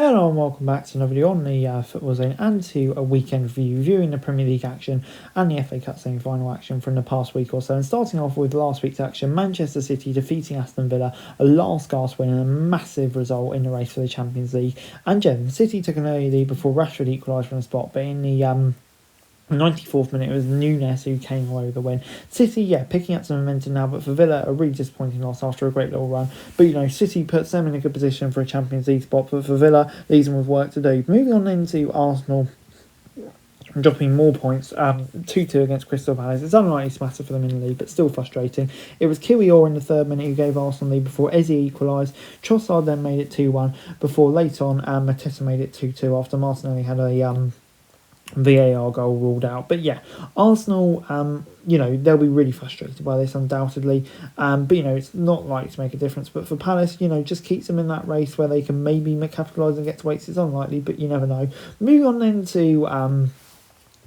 Hello and welcome back to another video on the Football Zone and to a weekend review, reviewing the Premier League action and the FA Cup semi-final action from the past week or so. And starting off with last week's action, Manchester City defeating Aston Villa, a last gasp win and a massive result in the race for the Champions League. And City took an early lead before Rashford equalised from the spot, but in the 94th minute, it was Nunes who came away with the win. City, picking up some momentum now, but for Villa, a really disappointing loss after a great little run. But, City puts them in a good position for a Champions League spot, but for Villa, leaves them with work to do. Moving on then to Arsenal, dropping more points, 2-2 against Crystal Palace. It's unlikely to matter for them in the league, but still frustrating. It was Kiwior in the third minute who gave Arsenal the lead before Eze equalised. Trossard then made it 2-1 before later on Mateta made it 2-2 after Martinelli had a VAR goal ruled out. But Arsenal, they'll be really frustrated by this undoubtedly. But it's not likely to make a difference. But for Palace, just keeps them in that race where they can maybe capitalise and get to weights. It's unlikely, but you never know. Moving on then to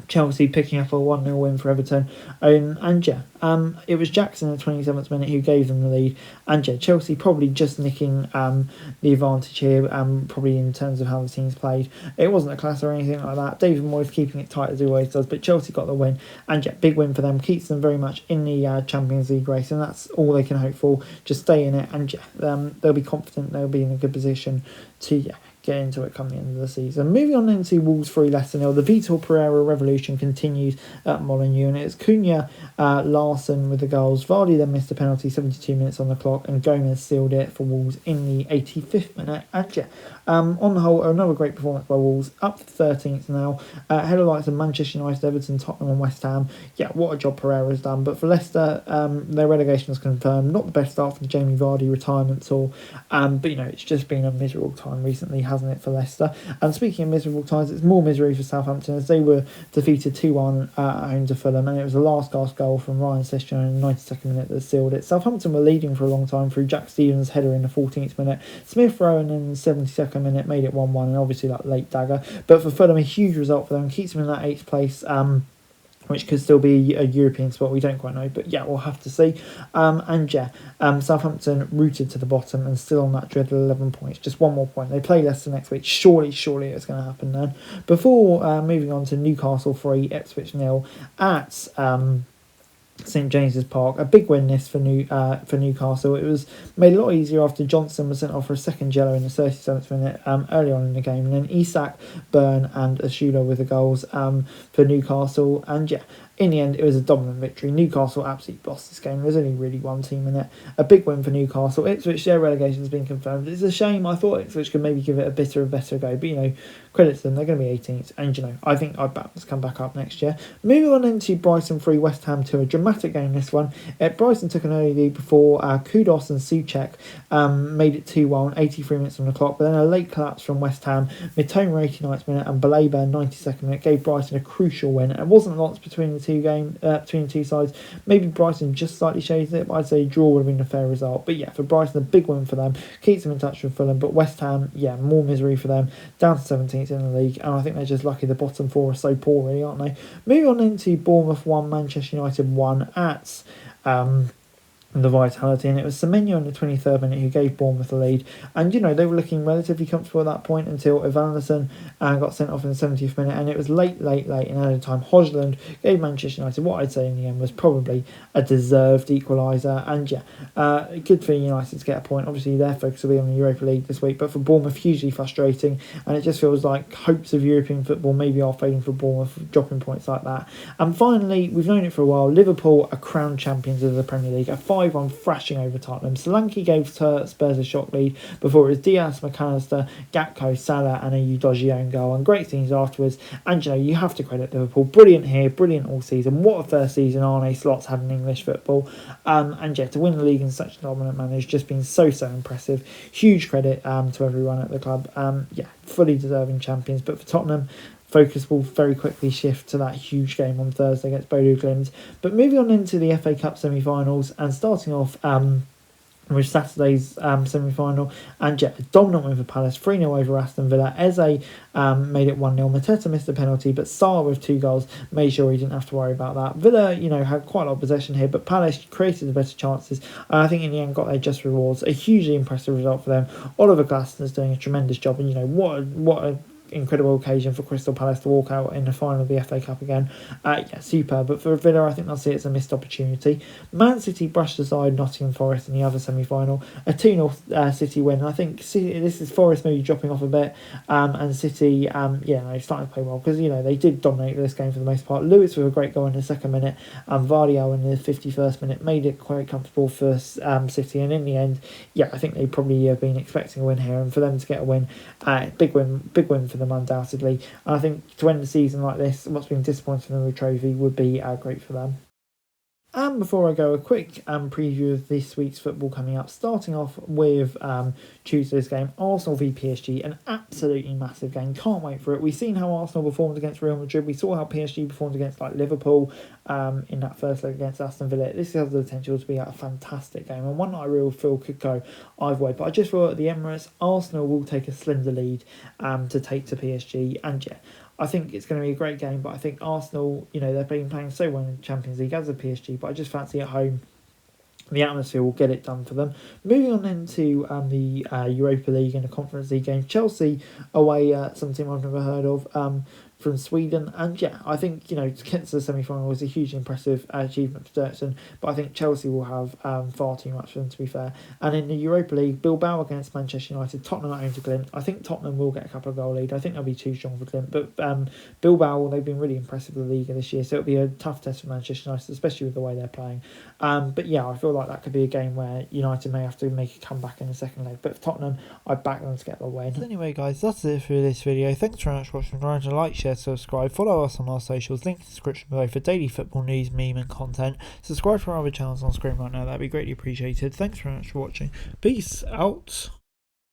Chelsea picking up a 1-0 win for Everton. It was Jackson in the 27th minute who gave them the lead. And Chelsea probably just nicking the advantage here, probably in terms of how the teams played. It wasn't a class or anything like that. David Moyes keeping it tight as he always does, but Chelsea got the win. And big win for them, keeps them very much in the Champions League race, and that's all they can hope for. Just stay in it, and they'll be confident, they'll be in a good position to get into it come the end of the season. Moving on then to Wolves 3, Leicester 0. The Vitor Pereira revolution continues at Molineux, and it's Cunha, Larson with the goals. Vardy then missed a penalty, 72 minutes on the clock, and Gomez sealed it for Wolves in the 85th minute. And on the whole, another great performance by Wolves, up to 13th now, ahead of likes of Manchester United, Everton, Tottenham and West Ham. What a job Pereira's done. But for Leicester, their relegation is confirmed. Not the best start for the Jamie Vardy retirement tour, but it's just been a miserable time recently, hasn't it, for Leicester? And speaking of miserable times, it's more misery for Southampton as they were defeated 2-1 at home to Fulham, and it was a last gasp goal from Ryan Sessegnon in the 92nd minute that sealed it. Southampton were leading for a long time through Jack Stevens' header in the 14th minute. Smith Rowe in the 72nd minute made it 1-1, and obviously that late dagger. But for Fulham, a huge result for them, keeps them in that 8th place, which could still be a European spot, we don't quite know, but we'll have to see. Southampton rooted to the bottom and still on that dreaded 11 points, just one more point. They play Leicester next week, surely it's going to happen then. Before moving on to Newcastle 3, Ipswich 0 at St James's Park. A big win this for Newcastle. It was made a lot easier after Johnson was sent off for a second yellow in the 37th minute early on in the game, and then Isak, Byrne and Ashula with the goals for Newcastle. And in the end, it was a dominant victory. Newcastle absolutely bossed this game. There's only really one team in it. A big win for Newcastle. Ipswich, their relegation has been confirmed. It's a shame. I thought Ipswich could maybe give it a better go. But, credit to them. They're going to be 18th. And, I think I'd back them to come back up next year. Moving on into Brighton 3, West Ham 2. A dramatic game, this one. Brighton took an early lead before Kudos and Souček made it 2-1, 83 minutes on the clock. But then a late collapse from West Ham. Mitoma 89th minute and Baleba 92nd minute gave Brighton a crucial win. It wasn't lots between the two sides. Maybe Brighton just slightly shaded it, but I'd say draw would have been a fair result. But for Brighton, a big win for them, keeps them in touch with Fulham. But West Ham, more misery for them, down to 17th in the league, and I think they're just lucky the bottom four are so poor, really, aren't they? Moving on into Bournemouth 1, Manchester United 1 at the Vitality, and it was Semenyo in the 23rd minute who gave Bournemouth the lead. And they were looking relatively comfortable at that point until Evanilson got sent off in the 70th minute, and it was late in added time. Hodgland gave Manchester United what I'd say in the end was probably a deserved equaliser. And good for United to get a point. Obviously their focus will be on the Europa League this week, but for Bournemouth, hugely frustrating, and it just feels like hopes of European football maybe are fading for Bournemouth, dropping points like that. And finally, we've known it for a while, Liverpool are crowned champions of the Premier League, a 5-1 thrashing over Tottenham. Solanke gave Spurs a shock lead before it was Diaz, McAllister, Gakpo, Salah and a Udogie own goal, and great things afterwards. And you have to credit Liverpool, brilliant here, brilliant all season. What a first season Arne Slot's had in English football, to win the league in such a dominant manner has just been so impressive. Huge credit to everyone at the club. Fully deserving champions. But for Tottenham, focus will very quickly shift to that huge game on Thursday against Bodo Glimt. But moving on into the FA Cup semi-finals and starting off with Saturday's semi-final, and yeah, a dominant win for Palace, 3-0 over Aston Villa. Eze made it 1-0. Mateta missed a penalty, but Sarr with 2 goals made sure he didn't have to worry about that. Villa, had quite a lot of possession here, but Palace created the better chances, and I think in the end got their just rewards. A hugely impressive result for them. Oliver Glaston's doing a tremendous job, and what a incredible occasion for Crystal Palace to walk out in the final of the FA Cup again. Superb. But for Villa, I think they'll see it's a missed opportunity. Man City brushed aside Nottingham Forest in the other semi-final. A 2-0 City win. I think this is Forest maybe dropping off a bit, and City, starting to play well because they did dominate this game for the most part. Lewis with a great goal in the second minute, and Vardio in the 51st minute made it quite comfortable for City. And in the end, I think they probably have been expecting a win here, and for them to get a win, big win for them undoubtedly. And I think to end the season like this, what's been disappointing in the trophy would be great for them. And before I go, a quick preview of this week's football coming up, starting off with Tuesday's game, Arsenal v PSG, an absolutely massive game. Can't wait for it. We've seen how Arsenal performed against Real Madrid. We saw how PSG performed against Liverpool in that first leg against Aston Villa. This has the potential to be a fantastic game, and one that I really feel could go either way. But I just feel at the Emirates, Arsenal will take a slender lead to take to PSG, and I think it's going to be a great game, but I think Arsenal, they've been playing so well in the Champions League as a PSG, but I just fancy at home the atmosphere will get it done for them. Moving on into the Europa League and the Conference League game, Chelsea away some team I've never heard of from Sweden, and I think to get to the semi-final was a hugely impressive achievement for Dirksen, but I think Chelsea will have far too much for them, to be fair. And in the Europa League, Bilbao against Manchester United, Tottenham at home to Glimt. I think Tottenham will get a couple of goal lead. I think they'll be too strong for Glimt, but Bilbao, they've been really impressive in the league this year, so it'll be a tough test for Manchester United, especially with the way they're playing. But I feel like that could be a game where United may have to make a comeback in the second leg, but for Tottenham, I back them to get the win. Anyway guys, that's it for this video. Thanks very much for watching. Remember to like, share, subscribe, follow us on our socials, link in the description below for daily football news, meme and content. Subscribe for our other channels on screen right now, that'd be greatly appreciated. Thanks very much for watching. Peace out.